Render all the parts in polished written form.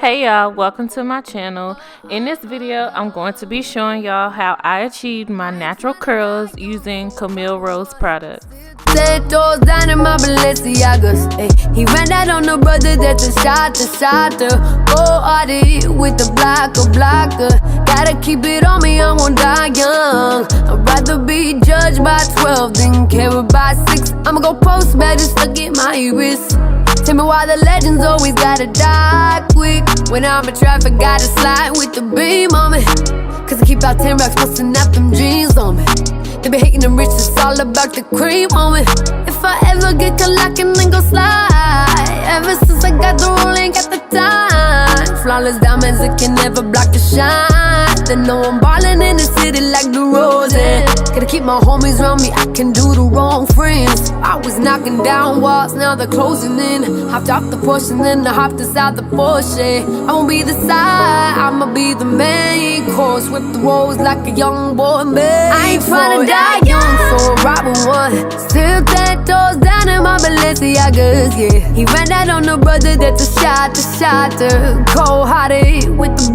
Hey y'all, welcome to my channel. In this video, I'm going to be showing y'all how I achieved my natural curls using Camille Rose products. Set those down in my Balenciagas. Ay, he ran that on the brother that's a shot to go hardy with the blocker. Gotta keep it on me, I won't die young. I'd rather be judged by 12 than carried by 6. I'ma go post bad just look at my wrist. Tell me why the legends always gotta die quick. When I'm in traffic, gotta slide with the beam on me. Cause I keep out 10 racks, bustin' out them jeans on me. They be hating them rich, it's all about the cream on me. If I ever get caught locking, then go slide. Ever since I got the rule, ain't got the time. Flawless diamonds, it can never block the shine. They know I'm ballin' in the city like the rose. Gotta keep my homies around me, I can do the wrong friends. I was knocking down walls, now they're closing in. Hopped off the Porsche and then I hopped inside the Porsche. I won't be the side, I'ma be the main course. Whip the rolls like a young boy, man. I ain't tryna die young, so robbing one. Still 10 toes down in my Balenciagas, yeah. He ran that on the brother that's a shot to cold hearted with the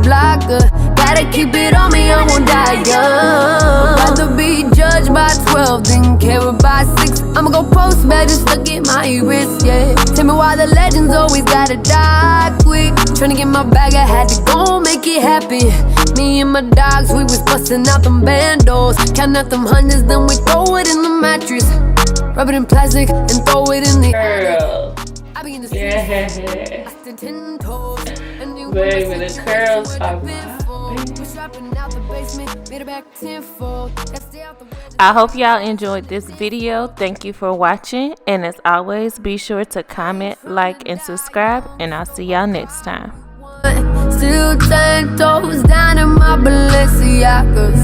blocker. Gotta keep it on me, I won't die young. I'd rather be judged by 12 than carried by 6. I'ma go post bad, just look at my wrist, yeah. Tell me why the legends always gotta die quick. Tryna get my bag, I had to go make it happen. Me and my dogs, we was bustin' out them bandos. Count out them hundreds, then we throw it in the mattress. Rub it in plastic and throw it in the Girl. I be in the Yeah. Baby, the curls are I hope y'all enjoyed this video. Thank you for watching. And as always, be sure to comment, like, and subscribe. And I'll see y'all next time. Still 10 toes down in my Balenciagas.